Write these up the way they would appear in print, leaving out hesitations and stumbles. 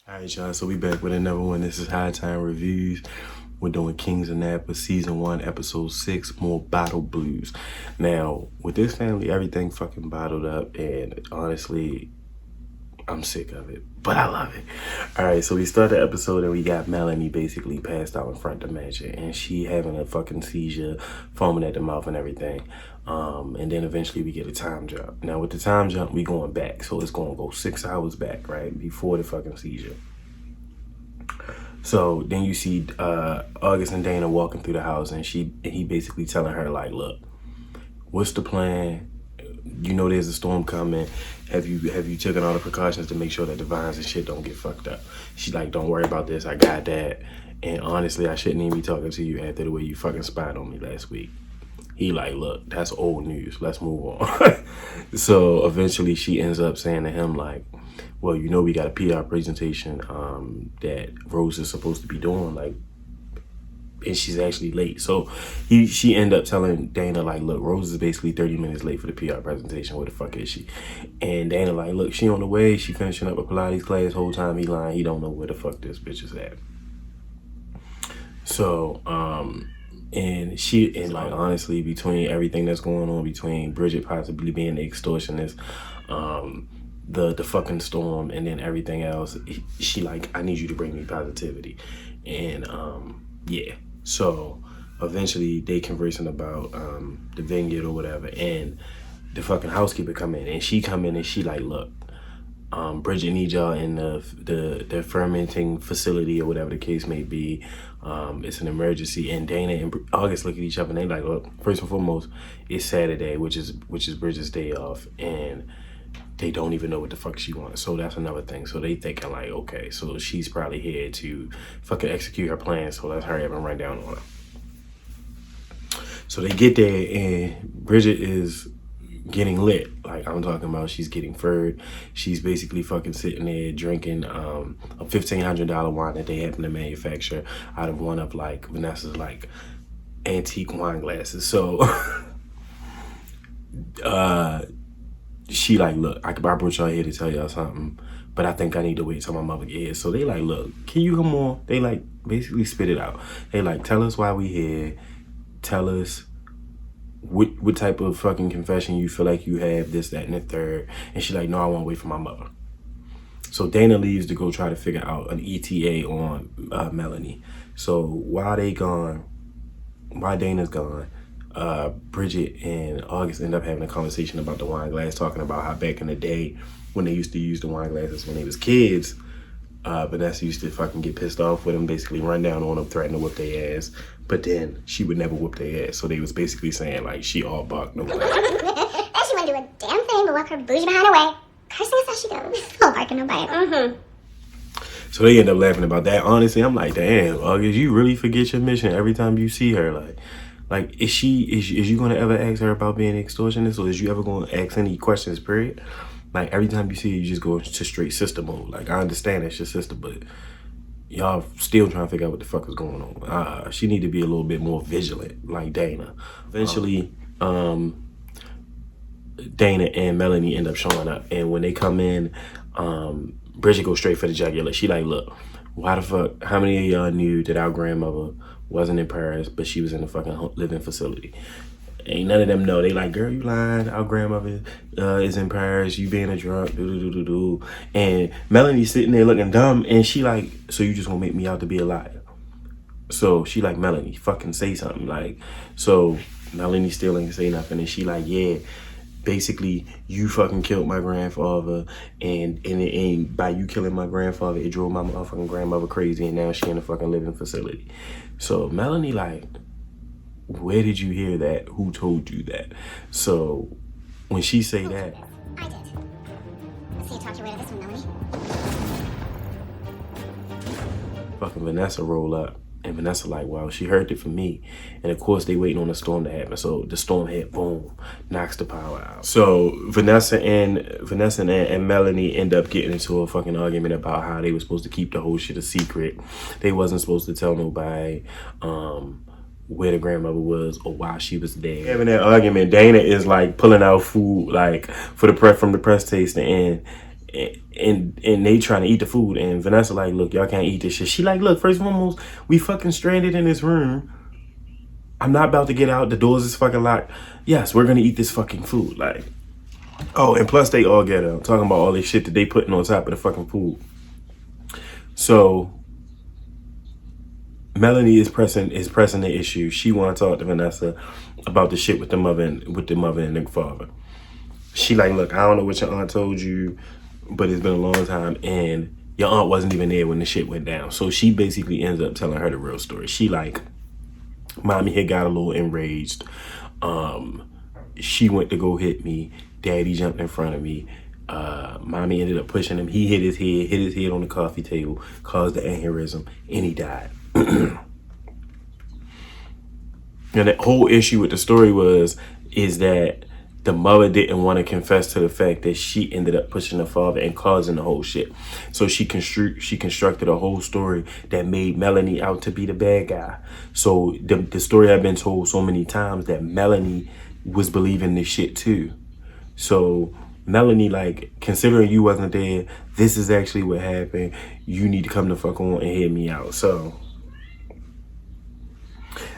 All right, y'all. So we back with another one. This is High Time Reviews. We're doing Kings of Napa, Season 1, Episode 6, More Bottle Blues. Now, with this family, everything fucking bottled up, and honestly, I'm sick of it, but I love it. All right, so we start the episode and we got Melanie basically passed out in front of the mansion, and she having a fucking seizure, foaming at the mouth and everything. And then eventually we get a time jump. Now with the time jump, we going back, so it's gonna go 6 hours back, right before the fucking seizure. So then you see August and Dana walking through the house, and he basically telling her like, "Look, what's the plan? You know there's a storm coming. Have you taken all the precautions to make sure that the vines and shit don't get fucked up?" She's like, "Don't worry about this. I got that. And honestly, I shouldn't even be talking to you after the way you fucking spied on me last week." He like, "Look, that's old news. Let's move on." So eventually she ends up saying to him like, "Well, you know we got a PR presentation that Rose is supposed to be doing, like, and she's actually late." So she ended up telling Dana like, "Look, Rose is basically 30 minutes late for the PR presentation. Where the fuck is she?" And Dana like, "Look, she on the way. She finishing up a Pilates class. Whole time he lying. He don't know where the fuck this bitch is at." So and like honestly, between everything that's going on, between Bridget possibly being the extortionist, the fucking storm, and then everything else, she like, "I need you to bring me positivity." And yeah. So eventually they conversing about the vineyard or whatever, and the fucking housekeeper come in, and she come in and she like, "Look, Bridget needs y'all in the fermenting facility or whatever the case may be. It's an emergency." And Dana and August look at each other and they like, "Look, first and foremost, it's Saturday, which is Bridget's day off, and they don't even know what the fuck she wants." So that's another thing. So they thinking like, okay, so she's probably here to fucking execute her plan. So let's hurry up and run down on her. So they get there and Bridget is getting lit. Like I'm talking about, she's getting furred. She's basically fucking sitting there drinking a $1,500 wine that they happen to manufacture out of one of like Vanessa's like antique wine glasses. So she like, "Look, I brought y'all here to tell y'all something, but I think I need to wait till my mother get here." So they like, "Look, can you come on?" They like basically spit it out. They like, "Tell us why we here. Tell us what type of fucking confession you feel like you have, this, that, and the third." And she like, "No, I want to wait for my mother." So Dana leaves to go try to figure out an ETA on Melanie. So while Dana's gone, Bridget and August end up having a conversation about the wine glass, talking about how back in the day when they used to use the wine glasses when they was kids, Vanessa used to fucking get pissed off with them, basically run down on them, threaten to whip their ass, but then she would never whoop their ass. So they was basically saying like, she all bark, no bite. And she wouldn't do a damn thing but walk her bougie behind away, cursing as she goes. All bark and no bite. So they end up laughing about that. Honestly, I'm like, damn, August, you really forget your mission every time you see her. Like, is you gonna ever ask her about being an extortionist, or is you ever gonna ask any questions, period? Like, every time you see her, you just go to straight sister mode. Like, I understand that's your sister, but y'all still trying to figure out what the fuck is going on. She need to be a little bit more vigilant, like Dana. Eventually, Dana and Melanie end up showing up, and when they come in, Bridget goes straight for the jugular. She like, "Look, why the fuck, how many of y'all knew that our grandmother wasn't in Paris, but she was in a fucking living facility?" Ain't none of them know. They like, "Girl, you lying. Our grandmother is in Paris. You being a drunk, do." And Melanie's sitting there looking dumb, and she like, "So you just gonna make me out to be a liar?" So she like, "Melanie, fucking say something." Like, so Melanie still ain't say nothing, and she like, "Yeah, basically you fucking killed my grandfather, and by you killing my grandfather, it drove my motherfucking grandmother crazy, and now she in a fucking living facility." So Melanie like, "Where did you hear that? Who told you that?" So when she say that, I did. Let's see you talk your way to this one, Melanie. fucking Vanessa roll up, and Vanessa like, "Well, she heard it from me." And of course they waiting on the storm to happen. So the storm hit, boom, knocks the power out. So Vanessa and Melanie end up getting into a fucking argument about how they were supposed to keep the whole shit a secret. They wasn't supposed to tell nobody where the grandmother was or why she was there. Having that argument, Dana is like pulling out food like for the from the press tasting, and they trying to eat the food, and Vanessa like, look, y'all can't eat this shit. She like, look, first and foremost, we fucking stranded in this room. I'm not about to get out. The doors is fucking locked. Yes, we're gonna eat this fucking food. Like, oh, and plus they all get up talking about all this shit that they putting on top of the fucking food. So Melanie is pressing the issue. She want to talk to Vanessa about the shit with the mother and the father. She like, look, I don't know what your aunt told you, but it's been a long time, and your aunt wasn't even there when the shit went down. So she basically ends up telling her the real story. She like, mommy had got a little enraged. She went to go hit me. Daddy jumped in front of me. Mommy ended up pushing him. He hit his head on the coffee table, caused the aneurysm, and he died. And the whole issue with the story is that the mother didn't want to confess to the fact that she ended up pushing the father and causing the whole shit. So she constructed a whole story that made Melanie out to be the bad guy. So the story had been told so many times that Melanie was believing this shit too. So Melanie, like, considering you wasn't there, this is actually what happened. You need to come the fuck on and hear me out. So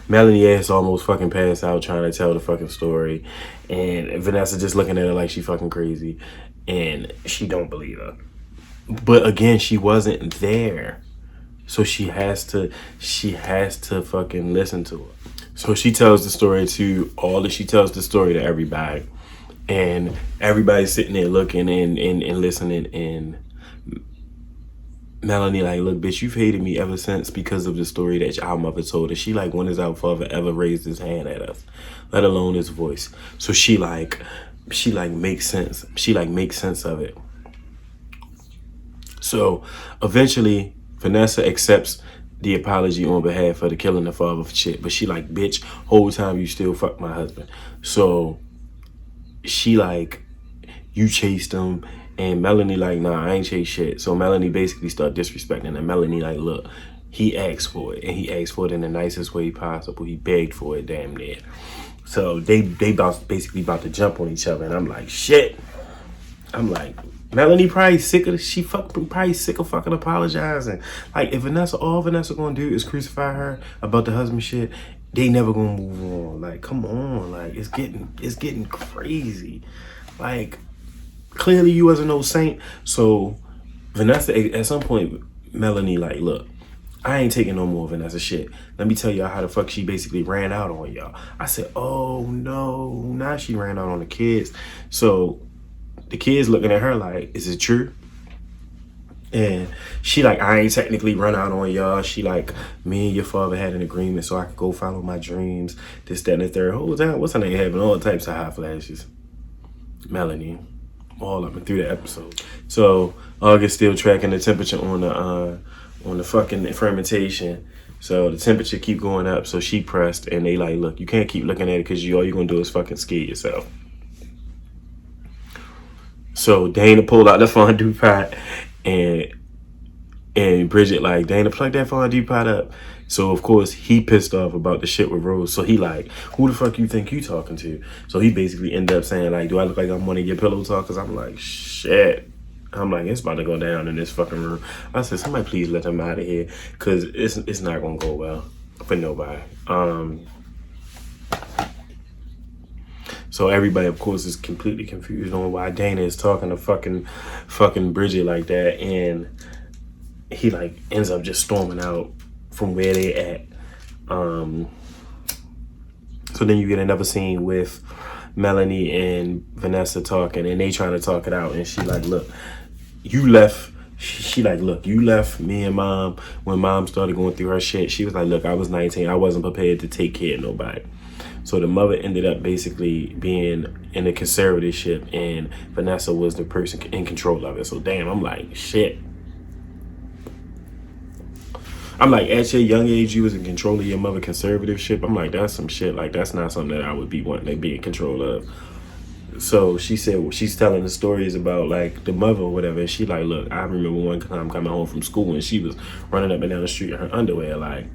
Melanie ass almost fucking passed out trying to tell the fucking story, and Vanessa just looking at her like she fucking crazy, and she don't believe her. But again, she wasn't there, so she has to fucking listen to her. So she tells the story to everybody, and everybody's sitting there looking and listening, and Melanie like, look, bitch, you've hated me ever since because of the story that our mother told us. She like, when has our father ever raised his hand at us, let alone his voice? So she makes sense. She like makes sense of it. So eventually Vanessa accepts the apology on behalf of the killing the father shit, but she like, bitch, whole time you still fuck my husband. So she like, you chased him. And Melanie like, nah, I ain't chase shit. So Melanie basically started disrespecting. And Melanie like, look, he asked for it. And he asked for it in the nicest way possible. He begged for it damn near. So they basically about to jump on each other. And I'm like, shit. I'm like, Melanie probably sick of fucking apologizing. Like, if all Vanessa gonna do is crucify her about the husband shit, they never gonna move on. Like, come on. Like, it's getting crazy. Like, clearly you wasn't no saint. So Vanessa, at some point, Melanie like, look, I ain't taking no more Vanessa shit. Let me tell y'all how the fuck she basically ran out on y'all. I said, oh no, now she ran out on the kids. So the kids looking at her like, is it true? And she like, I ain't technically run out on y'all. She like, me and your father had an agreement so I could go follow my dreams. This, that, and the third. Whole time, what's her name? Having all types of hot flashes. Melanie. All up and through the episode. So August still tracking the temperature on the fucking fermentation. So the temperature keep going up. So she pressed, and they like, look, you can't keep looking at it because all you're gonna do is fucking scare yourself. So Dana pulled out the fondue pot, and Bridget like, Dana, plug that fondue pot up. So of course he pissed off about the shit with Rose. So he like, who the fuck you think you talking to? So he basically ended up saying like, do I look like I'm one of your pillow talkers? I'm like, shit. I'm like, it's about to go down in this fucking room. I said, somebody please let him out of here, because it's not gonna go well for nobody. So everybody, of course, is completely confused on why Dana is talking to fucking Bridget like that, and he like ends up just storming out from where they at. So then you get another scene with Melanie and Vanessa talking, and they trying to talk it out, and she like, look, you left. She like, look, you left me and mom when mom started going through her shit. She was like, look, I was 19. I wasn't prepared to take care of nobody. So the mother ended up basically being in a conservatorship, and Vanessa was the person in control of it. So damn, I'm like, shit. I'm like, at your young age, you was in control of your mother conservatorship. I'm like, that's some shit. Like, that's not something that I would be wanting to be in control of. So she said, well, she's telling the stories about like the mother or whatever. And she like, look, I remember one time coming home from school and she was running up and down the street in her underwear. Like,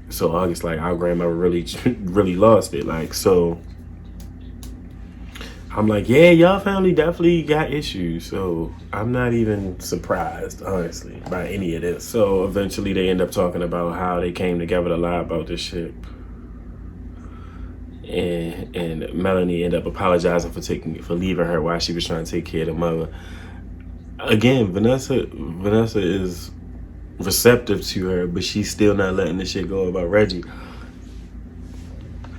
so August like, our grandmother really, really lost it. Like, so I'm like, yeah, y'all family definitely got issues. So I'm not even surprised, honestly, by any of this. So eventually they end up talking about how they came together to lie about this shit. And Melanie ended up apologizing for leaving her while she was trying to take care of the mother. Again, Vanessa is receptive to her, but she's still not letting this shit go about Reggie.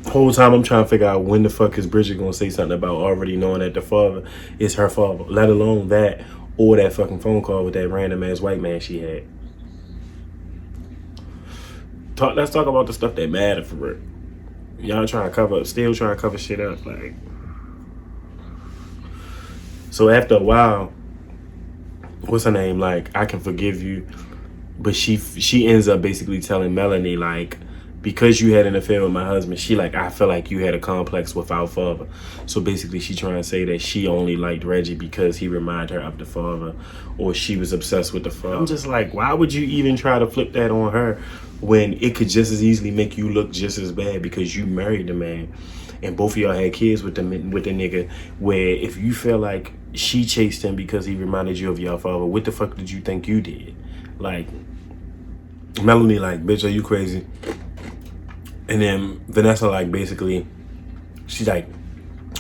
Whole time I'm trying to figure out when the fuck is Bridget gonna say something about already knowing that the father is her father, let alone that or that fucking phone call with that random ass white man she had. Let's talk about the stuff that mattered for her. Y'all still trying to cover shit up, like. So after a while, what's her name? Like, I can forgive you, but she ends up basically telling Melanie, like, because you had an affair with my husband, she like, I feel like you had a complex with our father. So basically she trying to say that she only liked Reggie because he reminded her of the father, or she was obsessed with the father. I'm just like, why would you even try to flip that on her when it could just as easily make you look just as bad because you married the man and both of y'all had kids with the nigga, where if you feel like she chased him because he reminded you of your father, what the fuck did you think you did? Like, Melanie like, bitch, are you crazy? And then Vanessa, like, basically, she's like,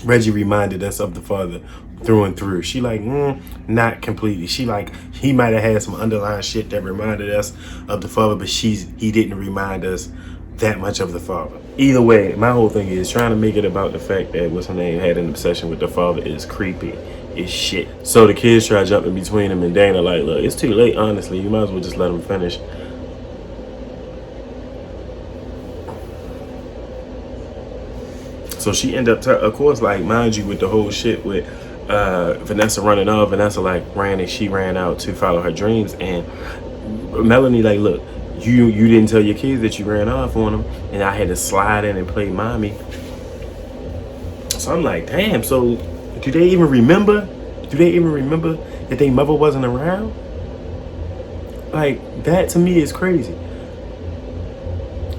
Reggie reminded us of the father through and through. She like, not completely. She like, he might have had some underlying shit that reminded us of the father, but he didn't remind us that much of the father. Either way, my whole thing is trying to make it about the fact that what's her name had an obsession with the father is creepy as shit. So the kids try jumping between them, and Dana like, look, it's too late, honestly. You might as well just let them finish. So she ended up, of course, like, mind you, with the whole shit with Vanessa running off, Vanessa like she ran out to follow her dreams, and Melanie like, look, you didn't tell your kids that you ran off on them, and I had to slide in and play mommy. So I'm like, damn, so do they even remember? Do they even remember that their mother wasn't around? Like, that to me is crazy.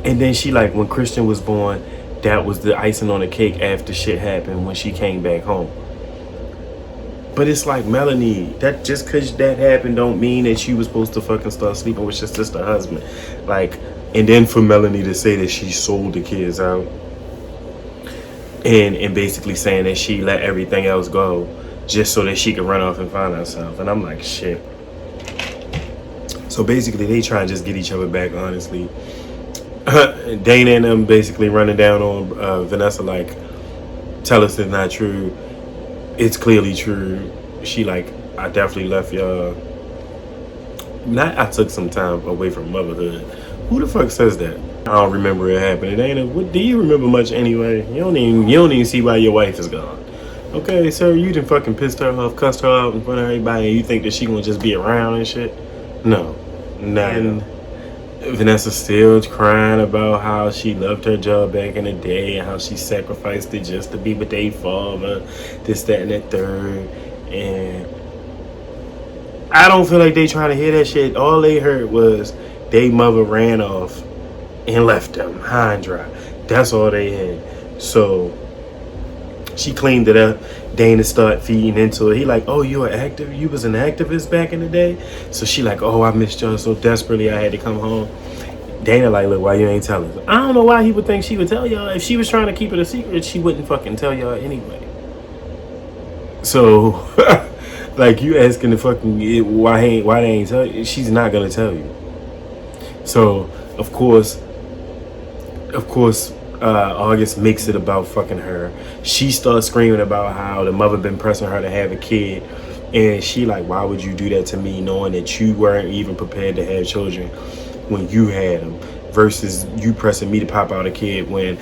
And then she like, when Christian was born, that was the icing on the cake after shit happened when she came back home. But it's like, Melanie, that just because that happened don't mean that you was supposed to fucking start sleeping with your sister husband. Like, and then for Melanie to say that she sold the kids out and basically saying that she let everything else go just so that she could run off and find herself. And I'm like, shit. So basically they try and just get each other back, honestly. Dana and them basically running down on Vanessa like, tell us it's not true. It's clearly true. She like, I definitely left y'all. Not I took some time away from motherhood. Who the fuck says that? I don't remember it happening. Dana, what do you remember much anyway? You don't even see why your wife is gone. Okay, sir, you done fucking pissed her off, cussed her out in front of everybody, and you think that she gonna just be around and shit? No, not. Vanessa's still crying about how she loved her job back in the day and how she sacrificed it just to be with their father, this, that, and that third. And I don't feel like they trying to hear that shit. All they heard was they mother ran off and left them high and dry. That's all they had. So she cleaned it up. Dana started feeding into it. He like, oh, you was an activist back in the day? So she like, oh, I missed y'all so desperately I had to come home. Dana like, look, why you ain't telling us? I don't know why he would think she would tell y'all. If she was trying to keep it a secret, she wouldn't fucking tell y'all anyway. So, like, you asking the fucking why they ain't tell you? She's not gonna tell you. So, of course, August makes it about fucking her. She starts screaming about how the mother been pressing her to have a kid, and she like, why would you do that to me, knowing that you weren't even prepared to have children when you had them, versus you pressing me to pop out a kid when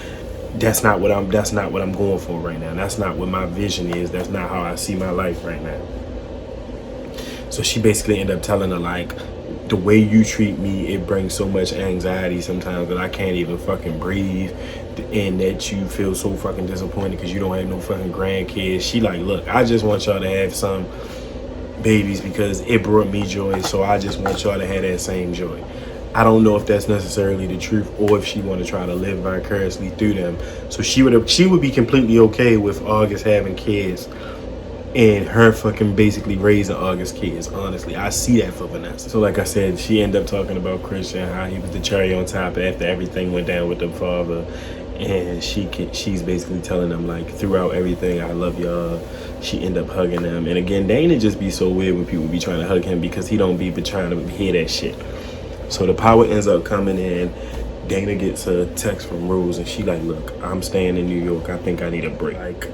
that's not what I'm going for right now. That's not what my vision is. That's not how I see my life right now. So she basically ended up telling her like, the way you treat me, it brings so much anxiety sometimes that I can't even fucking breathe, and that you feel so fucking disappointed because you don't have no fucking grandkids. She like, look, I just want y'all to have some babies because it brought me joy, so I just want y'all to have that same joy. I don't know if that's necessarily the truth or if she want to try to live vicariously through them. So she would be completely okay with August having kids and her fucking basically raising August kids. Honestly, I see that for Vanessa. So like I said, she ended up talking about Christian, how he was the cherry on top after everything went down with the father. And she's basically telling them, like, throughout everything, I love y'all. She end up hugging them. And again, Dana just be so weird when people be trying to hug him because he don't be trying to hear that shit. So the power ends up coming in. Dana gets a text from Rose and she like, look, I'm staying in New York. I think I need a break. Like,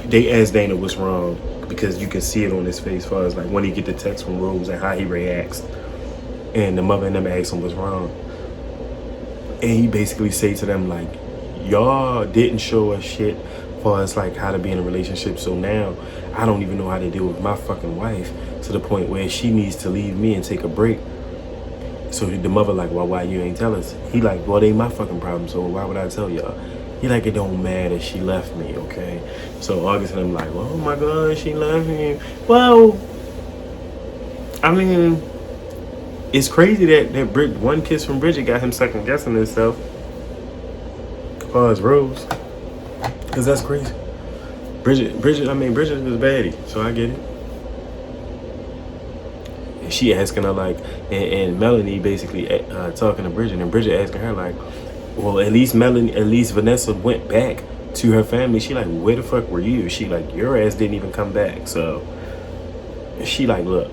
they asked Dana what's wrong because you can see it on his face as far as like when he get the text from Rose and how he reacts. And the mother and them asked him what's wrong. And he basically say to them like, y'all didn't show us shit far as like how to be in a relationship. So now I don't even know how to deal with my fucking wife to the point where she needs to leave me and take a break. So the mother like, well, why you ain't tell us? He like, well, they ain't my fucking problem, so why would I tell y'all? He like, it don't matter, she left me, okay? So August and I'm like, oh my God, she left me. Well, I mean, it's crazy that one kiss from Bridget got him second guessing himself as far as Rose. Cause that's crazy. Bridget was baddie, so I get it. And she asking her like, and Melanie basically talking to Bridget, and Bridget asking her like, well, at least Vanessa went back to her family. She like, where the fuck were you? She like, your ass didn't even come back. So she like, look,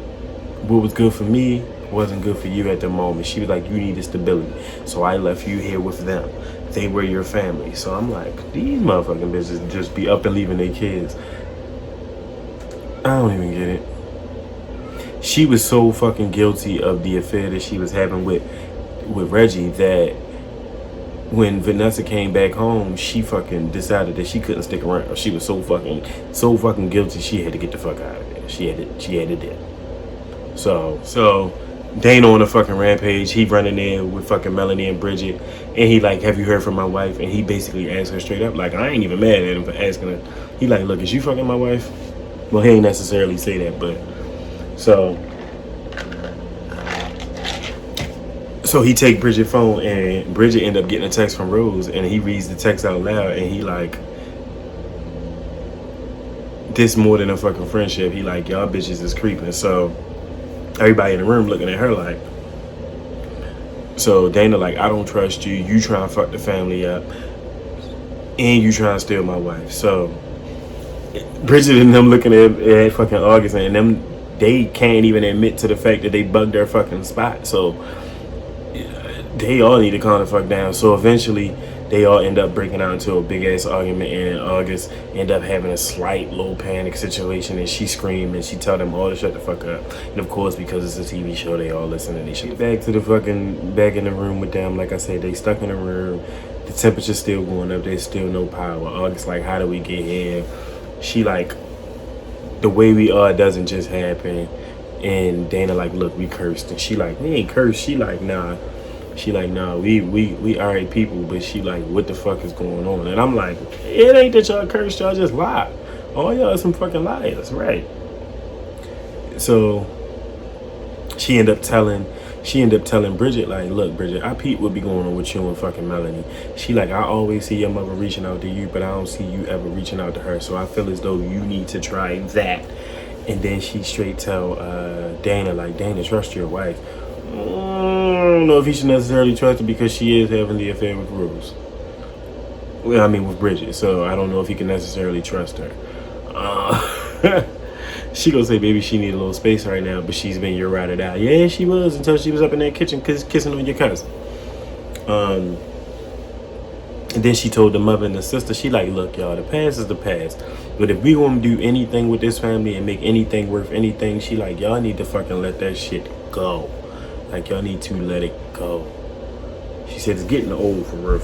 what was good for me wasn't good for you at the moment. She was like, you needed stability, so I left you here with them. They were your family. So I'm like, these motherfucking bitches just be up and leaving their kids. I don't even get it. She was so fucking guilty of the affair that she was having with Reggie that when Vanessa came back home, she fucking decided that she couldn't stick around. She was so fucking guilty. She had to get the fuck out of there. She had to dip. So Dana on a fucking rampage. He running in with fucking Melanie and Bridget, and he like, have you heard from my wife? And he basically asked her straight up, like, I ain't even mad at him for asking her. He like, look, is you fucking my wife? Well, he ain't necessarily say that, but so he take Bridget's phone, and Bridget end up getting a text from Rose, and he reads the text out loud, and he like, this more than a fucking friendship. He like, y'all bitches is creeping. So everybody in the room looking at her like, so Dana like, I don't trust you. You try and fuck the family up, and you try and steal my wife. So Bridget and them looking at fucking August, and them, they can't even admit to the fact that they bugged their fucking spot. So they all need to calm the fuck down. So eventually they all end up breaking out into a big ass argument, and August end up having a slight low panic situation, and she screamed and she tell them all to shut the fuck up. And of course, because it's a TV show, they all listen and they shit. Back to the fucking, back in the room with them. Like I said, they stuck in the room. The temperature's still going up. There's still no power. August like, how do we get here? She like, the way we are doesn't just happen. And Dana like, look, we cursed. And she like, we ain't cursed. She like, nah. She like, nah, we alright people. But she like, what the fuck is going on? And I'm like, it ain't that y'all cursed, y'all just lied. All y'all are some fucking liars, right? So she ended up telling Bridget, like, look, Bridget, I peep what be going on with you and fucking Melanie. She like, I always see your mother reaching out to you, but I don't see you ever reaching out to her. So I feel as though you need to try that. And then she straight tell Dana, like, Dana, trust your wife. I don't know if he should necessarily trust her because she is having the affair with Rose. Well, I mean, with Bridget. So I don't know if he can necessarily trust her. She gonna say, baby, she need a little space right now, but she's been your ride or die. Yeah, she was, until she was up in that kitchen kissing on your cousin. And then she told the mother and the sister, she like, look, y'all, the past is the past. But if we gonna do anything with this family and make anything worth anything, she like, y'all need to fucking let that shit go. Like, y'all need to let it go. She said it's getting old for real.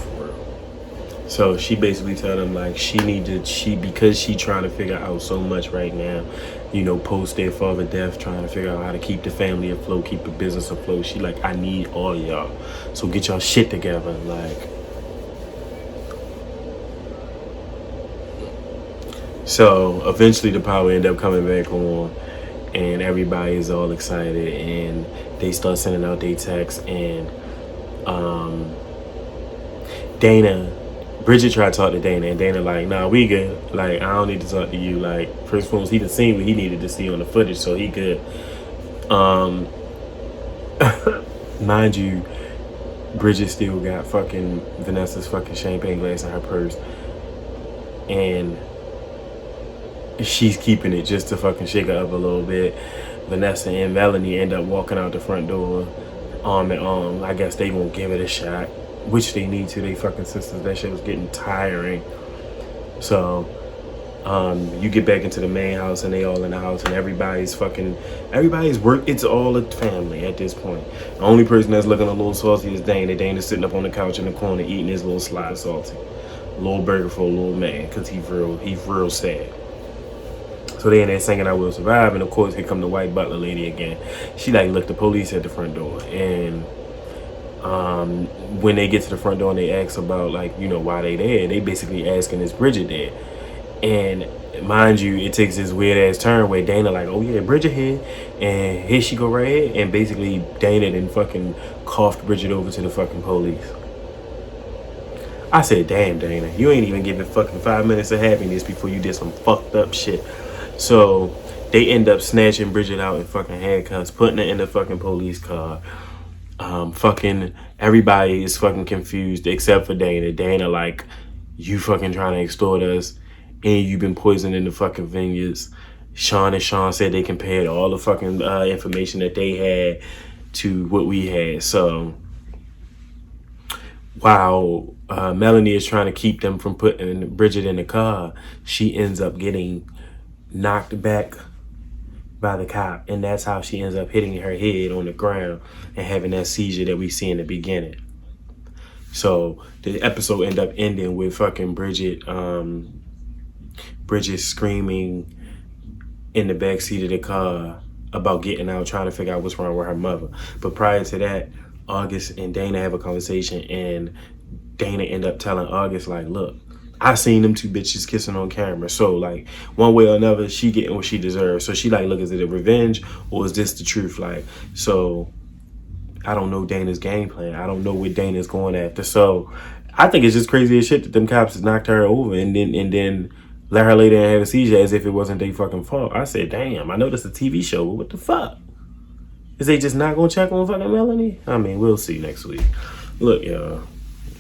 So she basically tell them like, because she trying to figure out so much right now, you know, post their father death, trying to figure out how to keep the family afloat, keep the business afloat. She like, I need all y'all. So get y'all shit together. Like, so eventually the power ended up coming back on, and everybody is all excited, and they start sending out their texts, and Bridget tried to talk to Dana, and Dana like, nah, we good. Like, I don't need to talk to you. Like, first and foremost, he done seen what he needed to see on the footage, so he good. Mind you, Bridget still got fucking Vanessa's fucking champagne glass in her purse, and she's keeping it just to fucking shake her up a little bit. Vanessa and Melanie end up walking out the front door arm in arm. I guess they won't give it a shot, which they need to. They fucking sisters. That shit was getting tiring. So you get back into the main house, and they all in the house, and everybody's work. It's all a family at this point. The only person that's looking a little salty is Dana. Dana's sitting up on the couch in the corner eating his little slide of salty. Little burger for a little man, because he's real sad. So they in there singing I Will Survive, and of course here come the white butler lady again. She like, look, the police at the front door. And when they get to the front door and they ask about, like, you know, why they there, they basically asking, is Bridget there? And mind you, it takes this weird ass turn where Dana like, oh yeah, Bridget here, and here she go right here, and basically Dana then fucking coughed Bridget over to the fucking police. I said, damn, Dana, you ain't even giving fucking 5 minutes of happiness before you did some fucked up shit. So they end up snatching Bridget out in fucking handcuffs, putting her in the fucking police car. Fucking everybody is fucking confused except for Dana. Dana like, you fucking trying to extort us, and you've been poisoning the fucking vineyards. Sean and Sean said they compared all the fucking information that they had to what we had. So while Melanie is trying to keep them from putting Bridget in the car, she ends up getting knocked back by the cop, and that's how she ends up hitting her head on the ground and having that seizure that we see in the beginning. So the episode end up ending with fucking Bridget screaming in the backseat of the car about getting out, trying to figure out what's wrong with her mother. But prior to that, August and Dana have a conversation, and Dana end up telling August like, look, I seen them two bitches kissing on camera. So like, one way or another, she getting what she deserves. So she like, look, is it a revenge or is this the truth? Like, so I don't know Dana's game plan. I don't know what Dana's going after. So I think it's just crazy as shit that them cops knocked her over and then let her lay there and have a seizure as if it wasn't their fucking fault. I said, damn, I know this is a TV show, but what the fuck? Is they just not gonna check on fucking Melanie? I mean, we'll see next week. Look, y'all,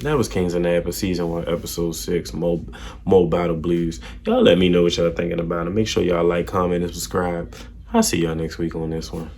that was Kings of Napa, Season 1, Episode 6, Mo Battle Blues. Y'all let me know what y'all thinking about it. Make sure y'all like, comment, and subscribe. I'll see y'all next week on this one.